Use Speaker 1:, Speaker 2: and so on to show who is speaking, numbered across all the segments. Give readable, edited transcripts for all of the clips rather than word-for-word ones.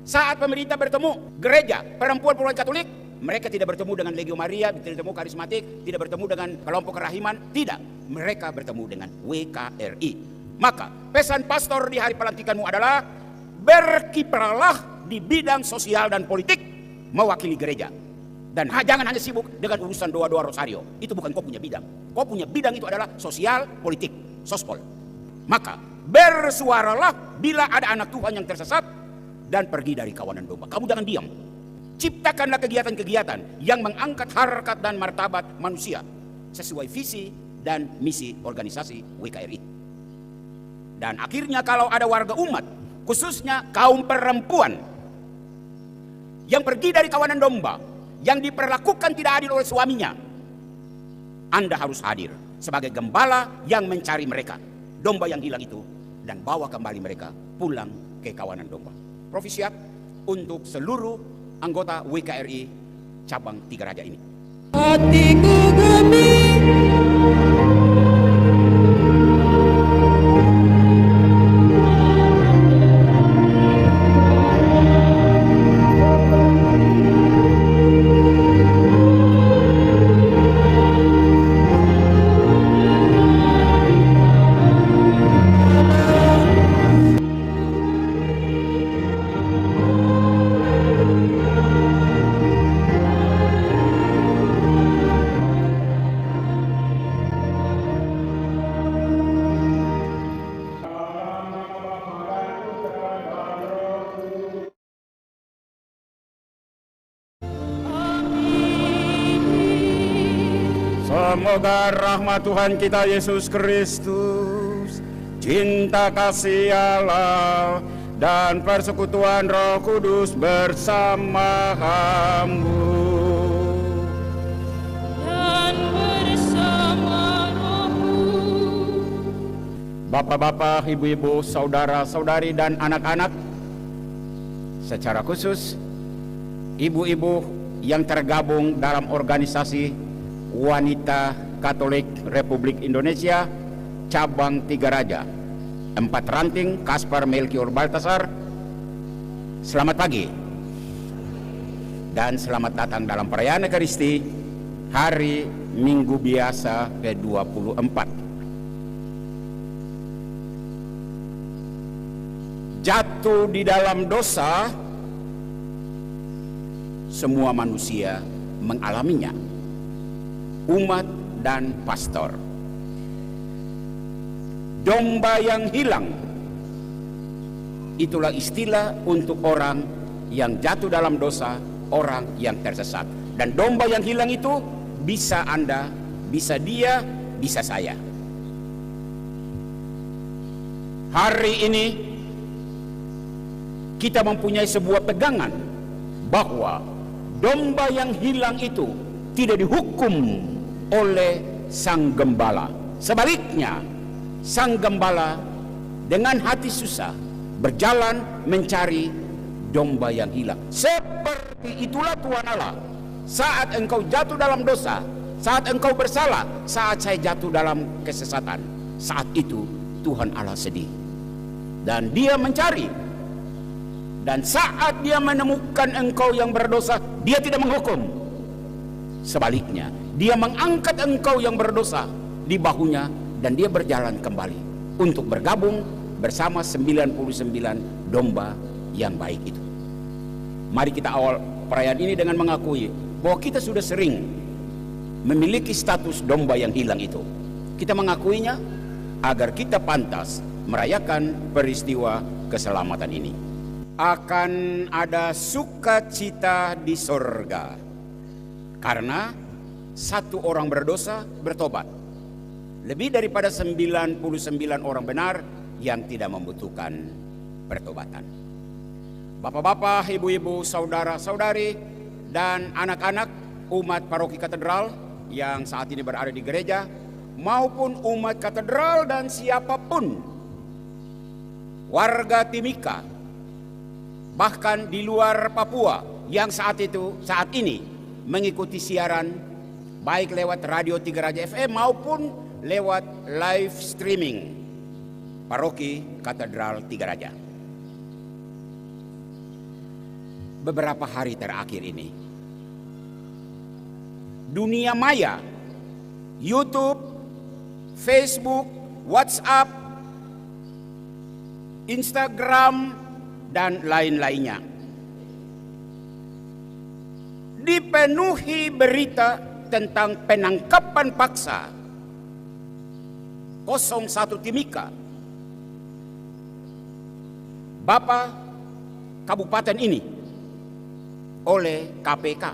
Speaker 1: Saat pemerintah bertemu gereja perempuan Katolik, mereka tidak bertemu dengan Legio Maria, tidak bertemu karismatik, tidak bertemu dengan kelompok kerahiman, tidak. Mereka bertemu dengan WKRI. Maka pesan pastor di hari pelantikanmu adalah berkiprahlah di bidang sosial dan politik mewakili gereja. Dan jangan hanya sibuk dengan urusan doa-doa rosario. Itu bukan kau punya bidang. Kau punya bidang itu adalah sosial, politik, sospol. Maka bersuaralah bila ada anak Tuhan yang tersesat dan pergi dari kawanan domba. Kamu jangan diam. Ciptakanlah kegiatan-kegiatan yang mengangkat harkat dan martabat manusia sesuai visi dan misi organisasi WKRI. Dan akhirnya kalau ada warga umat, khususnya kaum perempuan yang pergi dari kawanan domba, yang diperlakukan tidak adil oleh suaminya, Anda harus hadir sebagai gembala yang mencari mereka, domba yang hilang itu, dan bawa kembali mereka pulang ke kawanan domba. Profisiat untuk seluruh anggota WKRI cabang Tiga Raja ini.
Speaker 2: Hatiku
Speaker 1: Semoga rahmat Tuhan kita Yesus Kristus, cinta kasih Allah, dan persekutuan Roh Kudus bersama kamu.
Speaker 2: dan bersama rohmu.
Speaker 1: Bapak-bapak, ibu-ibu, saudara-saudari, dan anak-anak, secara khusus ibu-ibu yang tergabung dalam organisasi Wanita Katolik Republik Indonesia cabang Tiga Raja 4 Ranting Kaspar Melchior Baltasar, selamat pagi dan selamat datang dalam perayaan Ekaristi hari Minggu biasa ke-24. Jatuh di dalam dosa, semua manusia mengalaminya, umat dan pastor. Domba yang hilang, itulah istilah untuk orang yang jatuh dalam dosa, orang yang tersesat. Dan domba yang hilang itu bisa Anda, bisa dia, bisa saya. Hari ini kita mempunyai sebuah pegangan bahwa domba yang hilang itu tidak dihukum oleh sang gembala. Sebaliknya, sang gembala dengan hati susah berjalan mencari domba yang hilang. Seperti itulah Tuhan Allah. Saat engkau jatuh dalam dosa, saat engkau bersalah, saat saya jatuh dalam kesesatan, saat itu Tuhan Allah sedih dan dia mencari. Dan saat dia menemukan engkau yang berdosa, dia tidak menghukum. Sebaliknya, dia mengangkat engkau yang berdosa di bahunya dan dia berjalan kembali untuk bergabung bersama 99 domba yang baik itu. Mari kita awal perayaan ini dengan mengakui bahwa kita sudah sering memiliki status domba yang hilang itu. Kita mengakuinya agar kita pantas merayakan peristiwa keselamatan ini. Akan ada sukacita di sorga karena satu orang berdosa bertobat, lebih daripada 99 orang benar yang tidak membutuhkan pertobatan. Bapak-bapak, ibu-ibu, saudara-saudari, dan anak-anak umat paroki katedral yang saat ini berada di gereja, maupun umat katedral dan siapapun warga Timika, bahkan di luar Papua yang saat ini mengikuti siaran baik lewat Radio Tiga Raja FM maupun lewat live streaming paroki Katedral Tiga Raja. beberapa hari terakhir ini. Dunia maya, YouTube, Facebook, WhatsApp, Instagram, dan lain-lainnya dipenuhi berita tentang penangkapan paksa 01 Timika, Bapak Kabupaten ini, oleh KPK.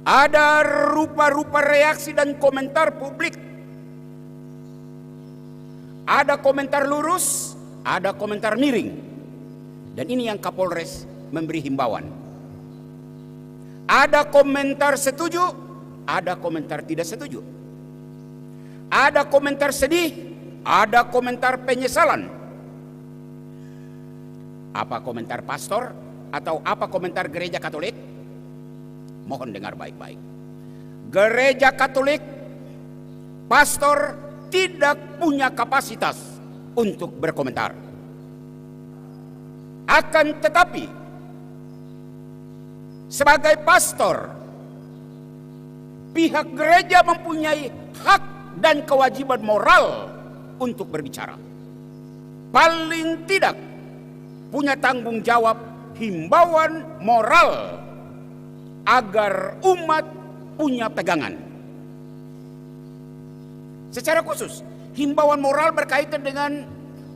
Speaker 1: Ada rupa-rupa reaksi dan komentar publik. Ada komentar lurus, ada komentar miring. Dan ini yang Kapolres memberi himbauan. Ada komentar setuju, ada komentar tidak setuju. Ada komentar sedih, ada komentar penyesalan. Apa komentar pastor atau apa komentar gereja Katolik? Mohon dengar baik-baik. Gereja Katolik, pastor tidak punya kapasitas untuk berkomentar. Akan tetapi, sebagai pastor, pihak gereja mempunyai hak dan kewajiban moral untuk berbicara. Paling tidak punya tanggung jawab himbauan moral agar umat punya pegangan. Secara khusus, himbauan moral berkaitan dengan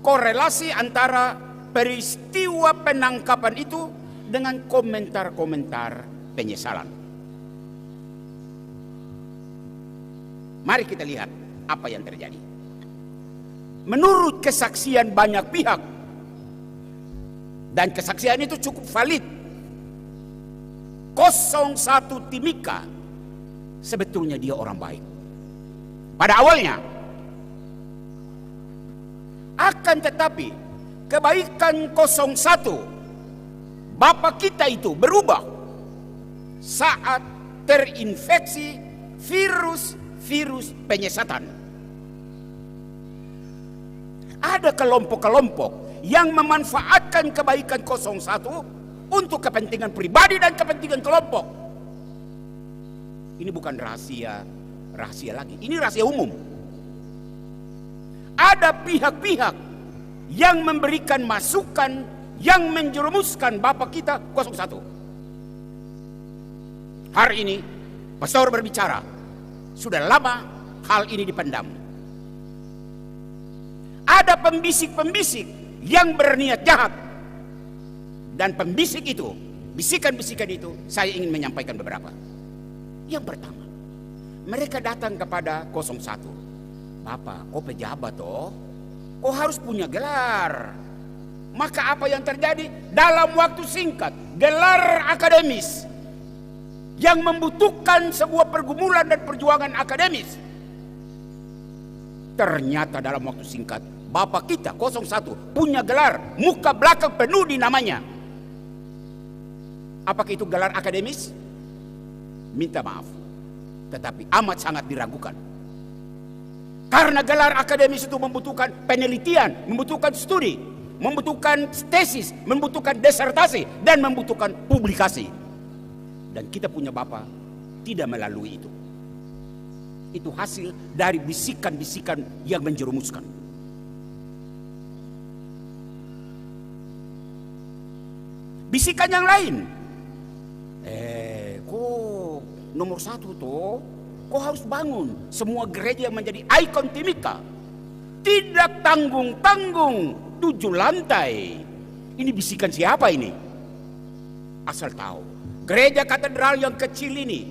Speaker 1: korelasi antara peristiwa penangkapan itu dengan komentar-komentar penyesalan. Mari kita lihat apa yang terjadi. Menurut kesaksian banyak pihak, dan kesaksian itu cukup valid, 01 Timika sebetulnya dia orang baik pada awalnya. Akan tetapi kebaikan 01 Bapak kita itu berubah saat terinfeksi virus penyesatan. Ada kelompok-kelompok yang memanfaatkan kebaikan 01 untuk kepentingan pribadi dan kepentingan kelompok. Ini bukan rahasia lagi, ini rahasia umum. Ada pihak-pihak yang memberikan masukan yang menjerumuskan Bapak kita 01. Hari ini pastor berbicara, sudah lama hal ini dipendam. Ada pembisik-pembisik yang berniat jahat. Dan pembisik itu, bisikan-bisikan itu, saya ingin menyampaikan beberapa. Yang pertama, mereka datang kepada 01. Bapak, kau pejabat toh, kau harus punya gelar. Maka apa yang terjadi? Dalam waktu singkat, gelar akademis yang membutuhkan sebuah pergumulan dan perjuangan akademis. Ternyata dalam waktu singkat, Bapak kita 01 punya gelar, muka belakang penuh di namanya. Apakah itu gelar akademis? Minta maaf, tetapi amat sangat diragukan. Karena gelar akademis itu membutuhkan penelitian, membutuhkan studi, membutuhkan tesis, membutuhkan disertasi, dan membutuhkan publikasi. Dan kita punya Bapak tidak melalui itu. Itu hasil dari bisikan-bisikan yang menjerumuskan. Bisikan yang lain, kok nomor 1 toh, kok harus bangun semua gereja menjadi ikon Timika. Tidak tanggung-tanggung 7 lantai. Ini bisikan siapa ini? Asal tahu, gereja katedral yang kecil ini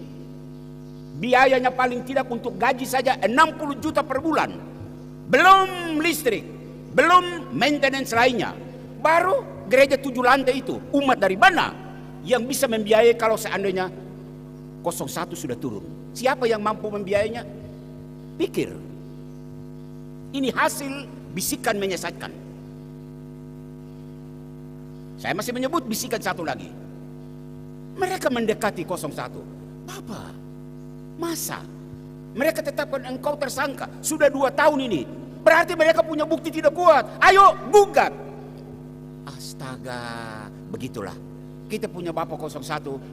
Speaker 1: biayanya paling tidak untuk gaji saja 60 juta per bulan. Belum listrik, belum maintenance lainnya. Baru gereja 7 lantai itu, umat dari mana yang bisa membiayai kalau seandainya 01 sudah turun? Siapa yang mampu membiayainya? Pikir. Ini hasil bisikan menyesatkan. Saya masih menyebut bisikan satu lagi. Mereka mendekati 01. Bapak, masa mereka tetapkan engkau tersangka sudah 2 tahun ini? Berarti mereka punya bukti tidak kuat. Ayo gugat. Astaga, begitulah. Kita punya Bapak 01,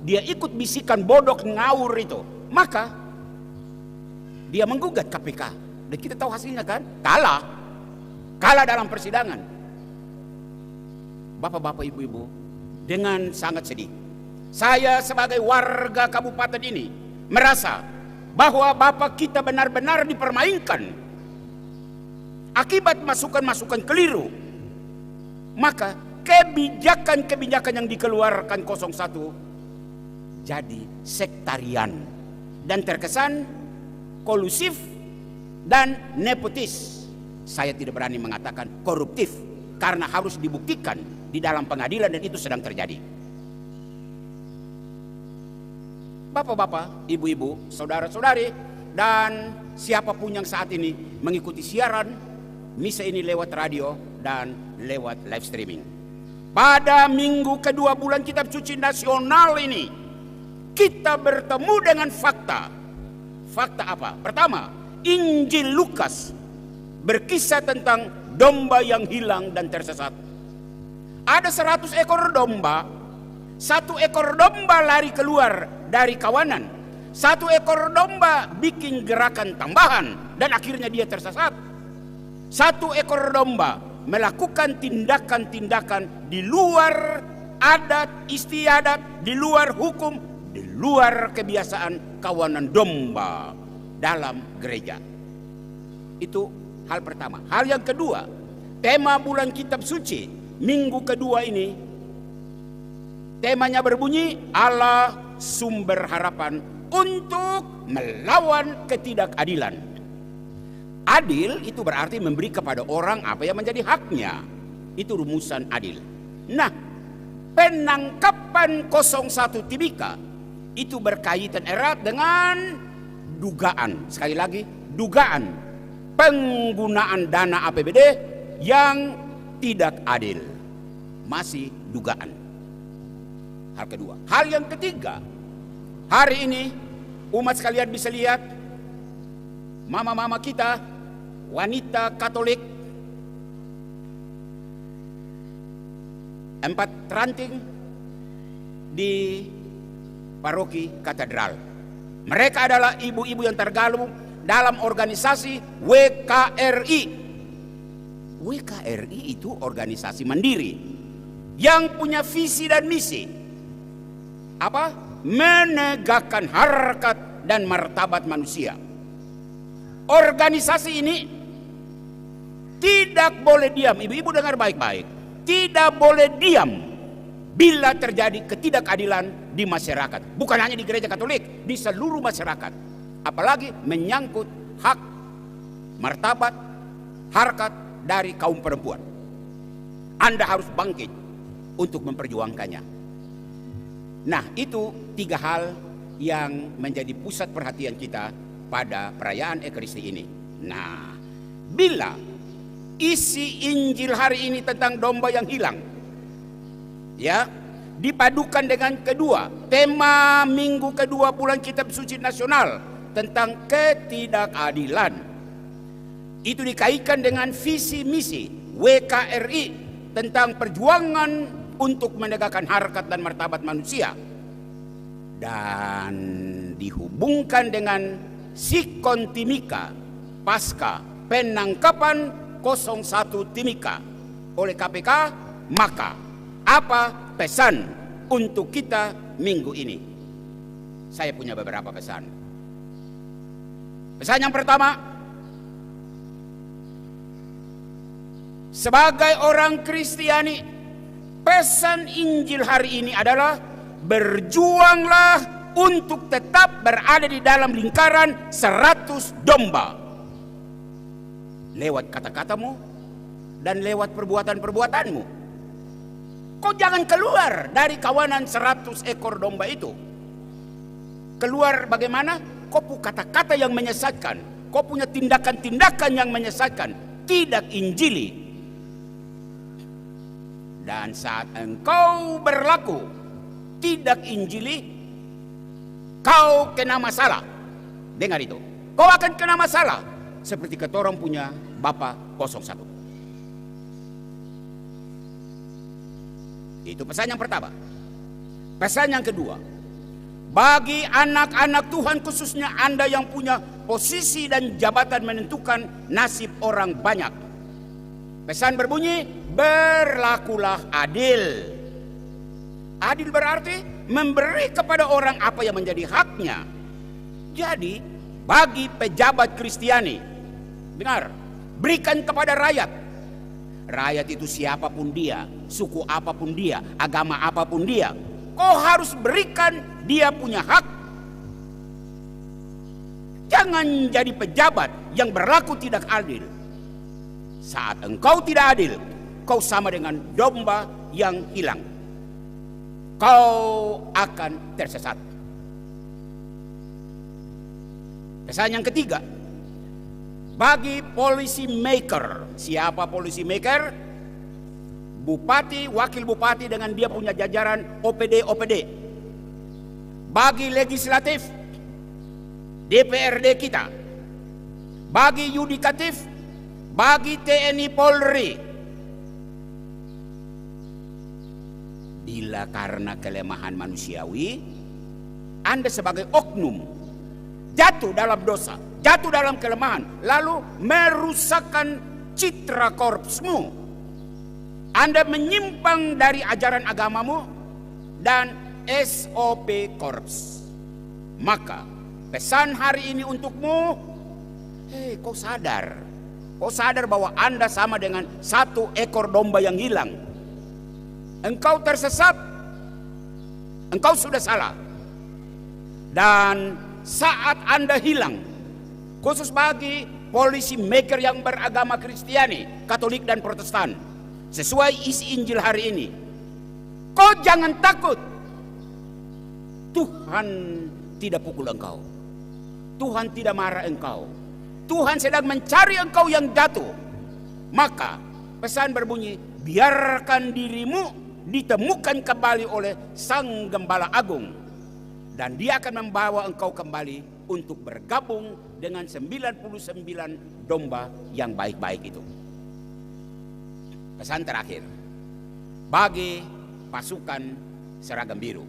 Speaker 1: dia ikut bisikan bodoh ngawur itu. Maka dia menggugat KPK. Dan kita tahu hasilnya kan? Kalah dalam persidangan. Bapak-bapak, ibu-ibu, dengan sangat sedih, saya sebagai warga kabupaten ini merasa bahwa Bapak kita benar-benar dipermainkan akibat masukan-masukan keliru. Maka kebijakan-kebijakan yang dikeluarkan 01 jadi sektarian dan terkesan kolusif dan nepotis. Saya tidak berani mengatakan koruptif karena harus dibuktikan di dalam pengadilan dan itu sedang terjadi. Bapak-bapak, ibu-ibu, saudara-saudari, dan siapapun yang saat ini mengikuti siaran misa ini lewat radio dan lewat live streaming. Pada minggu kedua bulan Kitab Suci Nasional ini, kita bertemu dengan fakta. Fakta apa? Pertama, Injil Lukas berkisah tentang domba yang hilang dan tersesat. Ada 100 ekor domba. 1 ekor domba lari keluar dari kawanan. 1 ekor domba bikin gerakan tambahan dan akhirnya dia tersesat. 1 ekor domba melakukan tindakan-tindakan di luar adat istiadat, di luar hukum, di luar kebiasaan kawanan domba dalam gereja. Itu hal pertama. Hal yang kedua, tema bulan Kitab Suci minggu kedua ini, temanya berbunyi Allah sumber harapan untuk melawan ketidakadilan. Adil itu berarti memberi kepada orang apa yang menjadi haknya. Itu rumusan adil. Nah, penangkapan 01 Timika itu berkaitan erat dengan dugaan. Sekali lagi, dugaan penggunaan dana APBD yang tidak adil. Masih dugaan. Hal kedua. Hal yang ketiga, hari ini umat sekalian bisa lihat mama-mama kita, wanita Katolik, 4 ranting di paroki katedral. Mereka adalah ibu-ibu yang tergabung dalam organisasi WKRI. WKRI itu organisasi mandiri yang punya visi dan misi apa? Menegakkan harkat dan martabat manusia. Organisasi ini tidak boleh diam. Ibu-ibu dengar baik-baik. Tidak boleh diam bila terjadi ketidakadilan di masyarakat. Bukan hanya di gereja Katolik, di seluruh masyarakat. Apalagi menyangkut hak, martabat, harkat dari kaum perempuan. Anda harus bangkit untuk memperjuangkannya. Nah, itu 3 hal yang menjadi pusat perhatian kita pada perayaan Ekaristi ini. Nah, bila isi Injil hari ini tentang domba yang hilang, ya, dipadukan dengan kedua, tema minggu kedua bulan Kitab Suci Nasional tentang ketidakadilan, itu dikaitkan dengan visi misi WKRI tentang perjuangan untuk menegakkan harkat dan martabat manusia, dan dihubungkan dengan Sikon Timika pasca penangkapan 01 Timika oleh KPK. Maka apa pesan untuk kita minggu ini? Saya punya beberapa pesan. Pesan yang pertama, sebagai orang Kristiani, pesan Injil hari ini adalah berjuanglah untuk tetap berada di dalam lingkaran 100 domba. Lewat kata-katamu dan lewat perbuatan-perbuatanmu. Kau jangan keluar dari kawanan 100 ekor domba itu. Keluar bagaimana? Kau punya kata-kata yang menyesatkan. Kau punya tindakan-tindakan yang menyesatkan. Tidak injili. Dan saat engkau berlaku tidak injili, kau kena masalah. Dengar itu. Kau akan kena masalah. Seperti ketorong punya Bapak 01. Itu pesan yang pertama. Pesan yang kedua, bagi anak-anak Tuhan, khususnya Anda yang punya posisi dan jabatan menentukan nasib orang banyak. Pesan berbunyi, berlakulah adil. Adil berarti memberi kepada orang apa yang menjadi haknya. Jadi bagi pejabat Kristiani, dengar, berikan kepada rakyat. Rakyat itu siapapun dia, suku apapun dia, agama apapun dia, kau harus berikan dia punya hak. Jangan jadi pejabat yang berlaku tidak adil. Saat engkau tidak adil, kau sama dengan domba yang hilang. Kau akan tersesat. Pesan yang ketiga, bagi policy maker. Siapa policy maker? Bupati, wakil bupati dengan dia punya jajaran OPD. Bagi legislatif, DPRD kita. Bagi yudikatif, bagi TNI Polri. Bila karena kelemahan manusiawi, Anda sebagai oknum jatuh dalam dosa, jatuh dalam kelemahan, lalu merusakkan citra korpsmu. Anda menyimpang dari ajaran agamamu dan SOP korps. Maka pesan hari ini untukmu, hei, kau sadar bahwa Anda sama dengan satu ekor domba yang hilang. Engkau tersesat, engkau sudah salah. Dan saat Anda hilang, khusus bagi policy maker yang beragama Kristiani, Katolik dan Protestan, sesuai isi Injil hari ini, kau jangan takut. Tuhan tidak pukul engkau, Tuhan tidak marah engkau, Tuhan sedang mencari engkau yang jatuh. Maka pesan berbunyi, biarkan dirimu ditemukan kembali oleh Sang Gembala Agung, dan dia akan membawa engkau kembali untuk bergabung dengan 99 domba yang baik-baik itu. Pesan terakhir, bagi pasukan seragam biru,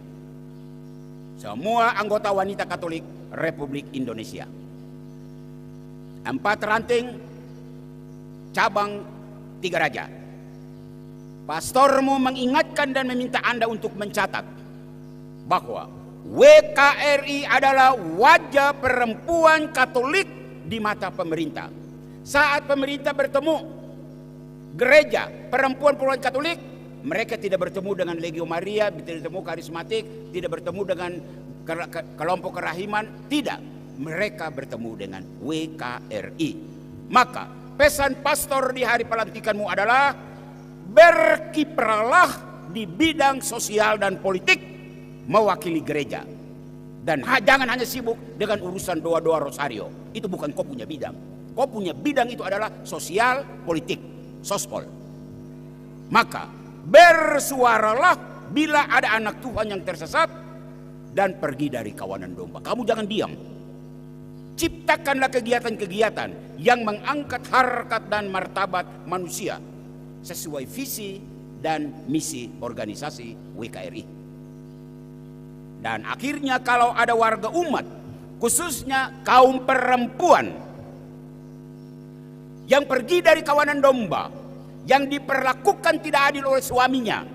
Speaker 1: semua anggota wanita Katolik Republik Indonesia, 4 ranting cabang 3 Raja. Pastormu mengingatkan dan meminta Anda untuk mencatat bahwa WKRI adalah wajah perempuan Katolik di mata pemerintah. Saat pemerintah bertemu gereja perempuan-perempuan Katolik, mereka tidak bertemu dengan Legio Maria, tidak bertemu karismatik, tidak bertemu dengan kelompok kerahiman, tidak. Mereka bertemu dengan WKRI. Maka pesan pastor di hari pelantikanmu adalah berkiprahlah di bidang sosial dan politik mewakili gereja. Dan jangan hanya sibuk dengan urusan doa-doa rosario. Itu bukan kau punya bidang. Kau punya bidang itu adalah sosial, politik, sospol. Maka bersuaralah bila ada anak Tuhan yang tersesat dan pergi dari kawanan domba. Kamu jangan diam. Ciptakanlah kegiatan-kegiatan yang mengangkat harkat dan martabat manusia sesuai visi dan misi organisasi WKRI. Dan akhirnya kalau ada warga umat, khususnya kaum perempuan yang pergi dari kawanan domba, yang diperlakukan tidak adil oleh suaminya,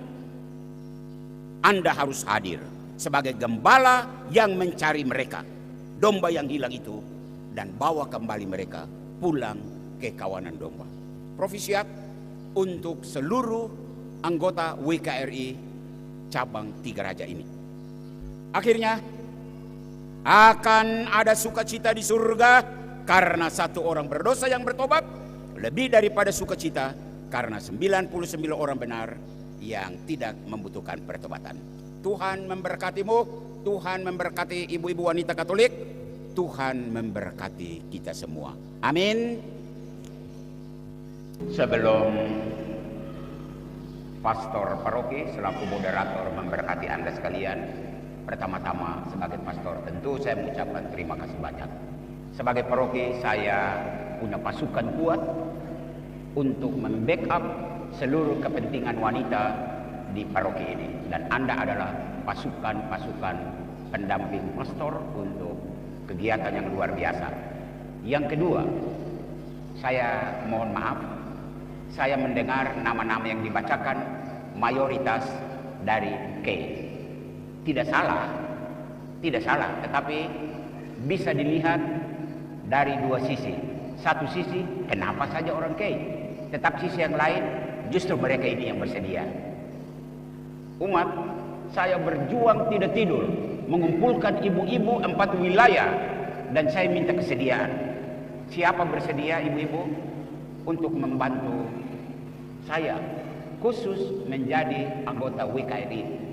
Speaker 1: Anda harus hadir sebagai gembala yang mencari mereka, domba yang hilang itu, dan bawa kembali mereka pulang ke kawanan domba. Profisiat untuk seluruh anggota WKRI cabang 3 Raja ini. Akhirnya akan ada sukacita di surga karena satu orang berdosa yang bertobat, lebih daripada sukacita karena 99 orang benar yang tidak membutuhkan pertobatan. Tuhan memberkatimu, Tuhan memberkati ibu-ibu wanita Katolik, Tuhan memberkati kita semua. Amin. Sebelum pastor paroki selaku moderator memberkati Anda sekalian, pertama-tama sebagai pastor tentu saya mengucapkan terima kasih banyak. Sebagai paroki saya punya pasukan kuat untuk membackup seluruh kepentingan wanita di paroki ini, dan Anda adalah pasukan-pasukan pendamping pastor untuk kegiatan yang luar biasa. Yang kedua, saya mohon maaf, saya mendengar nama-nama yang dibacakan mayoritas dari K. Tidak salah, tetapi bisa dilihat dari dua sisi. Satu sisi, kenapa saja orang K? Tetap sisi yang lain, justru mereka ini yang bersedia. Umat, saya berjuang tidak tidur, mengumpulkan ibu-ibu 4 wilayah, dan saya minta kesediaan. Siapa bersedia ibu-ibu untuk membantu saya khusus menjadi anggota WKRI?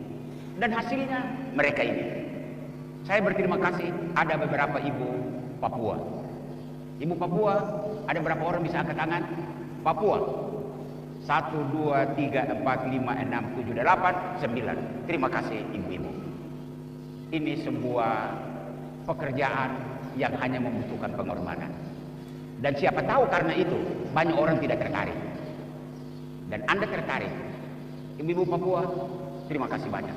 Speaker 1: Dan hasilnya mereka ini. Saya berterima kasih ada beberapa ibu Papua. Ibu Papua, ada berapa orang bisa angkat tangan? Papua. 1, 2, 3, 4, 5, 6, 7, 8, 9. Terima kasih ibu-ibu. Ini sebuah pekerjaan yang hanya membutuhkan pengorbanan. Dan siapa tahu karena itu banyak orang tidak tertarik. Dan Anda tertarik. Ibu-ibu Papua, terima kasih banyak.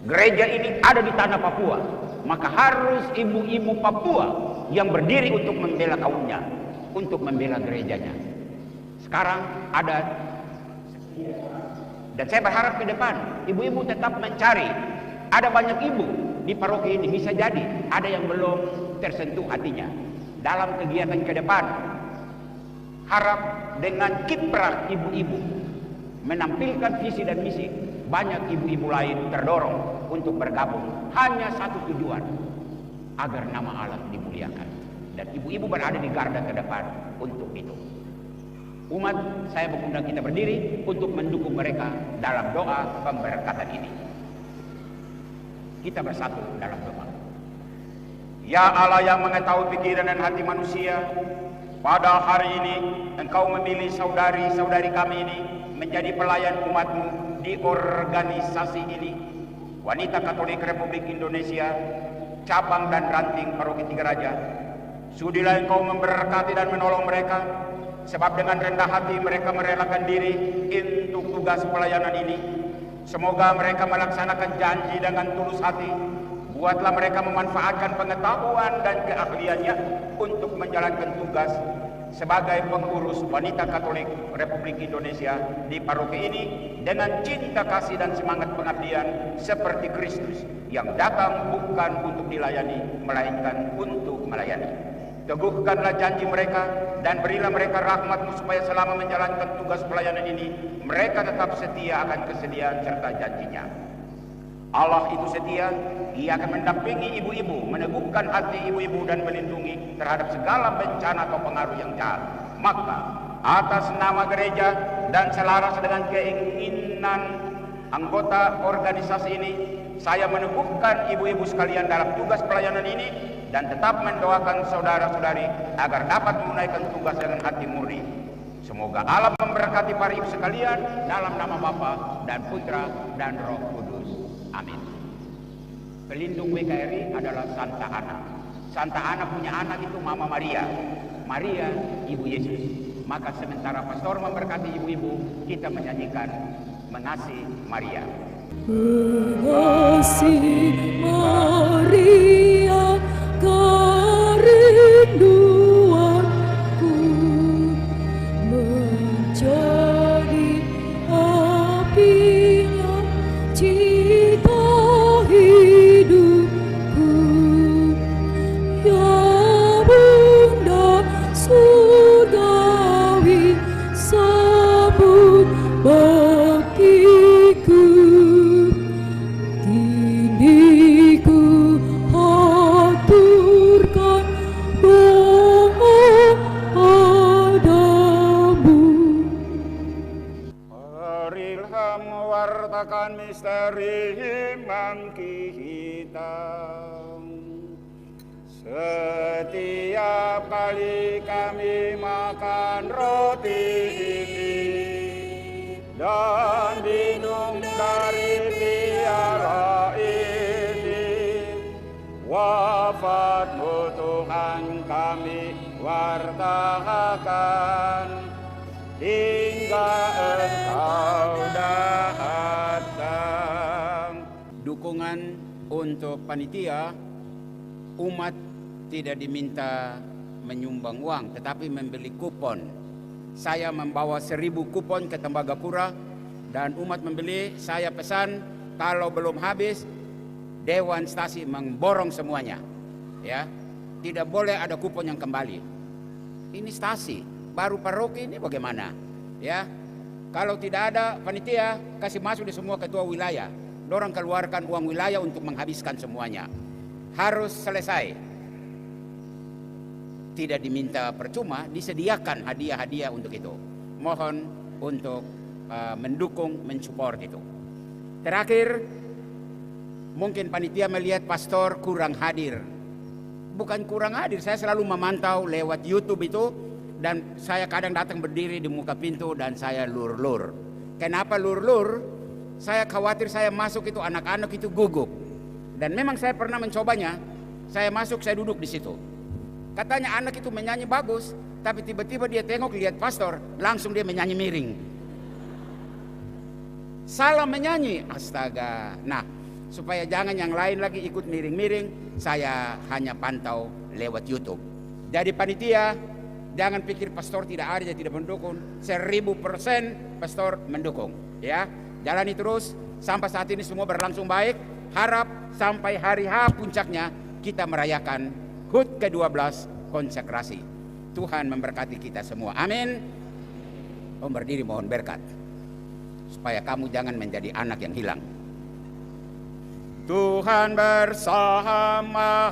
Speaker 1: Gereja ini ada di tanah Papua, maka harus ibu-ibu Papua yang berdiri untuk membela kaumnya, untuk membela gerejanya. Sekarang ada, dan saya berharap ke depan ibu-ibu tetap mencari. Ada banyak ibu di paroki ini, bisa jadi ada yang belum tersentuh hatinya dalam kegiatan ke depan. Harap dengan kiprah ibu-ibu menampilkan visi dan misi, banyak ibu-ibu lain terdorong untuk bergabung. Hanya satu tujuan, agar nama Allah dimuliakan. Dan ibu-ibu berada di garda terdepan untuk itu. Umat, saya mengundang kita berdiri untuk mendukung mereka dalam doa pemberkatan ini. Kita bersatu dalam doa. Ya Allah yang mengetahui pikiran dan hati manusia, pada hari ini Engkau memilih saudari-saudari kami ini menjadi pelayan umat-Mu di organisasi ini, Wanita Katolik Republik Indonesia, cabang dan ranting Paroki Tiga Raja. Sudilah Engkau memberkati dan menolong mereka, sebab dengan rendah hati mereka merelakan diri untuk tugas pelayanan ini. Semoga mereka melaksanakan janji dengan tulus hati. Buatlah mereka memanfaatkan pengetahuan dan keahliannya untuk menjalankan tugas sebagai pengurus Wanita Katolik Republik Indonesia di paroki ini dengan cinta kasih dan semangat pengabdian seperti Kristus yang datang bukan untuk dilayani melainkan untuk melayani. Teguhkanlah janji mereka dan berilah mereka rahmat-Mu supaya selama menjalankan tugas pelayanan ini mereka tetap setia akan kesediaan serta janjinya. Allah itu setia, Ia akan mendampingi ibu-ibu, meneguhkan hati ibu-ibu dan melindungi terhadap segala bencana atau pengaruh yang jahat. Maka atas nama gereja dan selaras dengan keinginan anggota organisasi ini, saya meneguhkan ibu-ibu sekalian dalam tugas pelayanan ini dan tetap mendoakan saudara-saudari agar dapat menunaikan tugas dengan hati murni. Semoga Allah memberkati para ibu sekalian dalam nama Bapa dan Putra dan Roh Kudus. Amin. Pelindung WKRI adalah Santa Ana. Santa Ana punya anak itu Mama Maria. Maria, Ibu Yesus. Maka sementara pastor memberkati ibu-ibu, kita menyanyikan Mengasihi Maria.
Speaker 2: Mengasihi Maria, kerinduanku, menjadi apinya cita hidupku. Ya Bunda surgawi, sambut baktiku. Kini ku haturkan doa padamu.
Speaker 1: Marilah mewartakan misteri iman kita. Setiap kali kami makan roti ini dan minum dari piala ini, wafat-Mu Tuhan kami wartakan hingga Engkau datang. dukungan untuk panitia, umat tidak diminta menyumbang uang, tetapi membeli kupon. Saya membawa 1000 kupon ke Tembagapura dan umat membeli. Saya pesan kalau belum habis, Dewan Stasi memborong semuanya. Ya, tidak boleh ada kupon yang kembali. Ini stasi, baru paroki ini bagaimana? Ya, kalau tidak ada panitia, kasih masuk di semua ketua wilayah. Dorang keluarkan uang wilayah untuk menghabiskan semuanya. Harus selesai. Tidak diminta percuma, disediakan hadiah-hadiah untuk itu. Mohon untuk mendukung, mensupport itu. Terakhir, mungkin panitia melihat pastor kurang hadir. Bukan kurang hadir, saya selalu memantau lewat YouTube itu, dan saya kadang datang berdiri di muka pintu dan saya lur-lur. Kenapa lur-lur? Saya khawatir saya masuk itu anak-anak itu gugup. Dan memang saya pernah mencobanya. Saya masuk, saya duduk di situ. Katanya anak itu menyanyi bagus, tapi tiba-tiba dia tengok lihat pastor, langsung dia menyanyi miring. Salah menyanyi, astaga. Nah, supaya jangan yang lain lagi ikut miring-miring, saya hanya pantau lewat YouTube. Jadi panitia, jangan pikir pastor tidak ada, tidak mendukung. 1000% pastor mendukung. Ya, jalani terus sampai saat ini semua berlangsung baik. Harap sampai hari H puncaknya kita merayakan HUT ke-12 konsekrasi. Tuhan memberkati kita semua. Amin. Om berdiri mohon berkat supaya kamu jangan menjadi anak yang hilang. Tuhan bersamamu.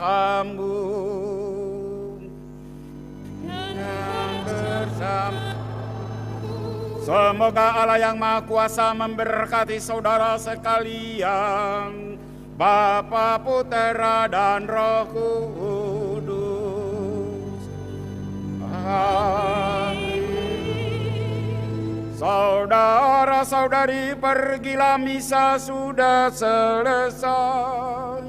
Speaker 1: Semoga Allah yang Maha Kuasa memberkati saudara sekalian, Bapa, Putera, dan Roh Kudus. Amin. Saudara-saudari, pergilah, misa sudah selesai.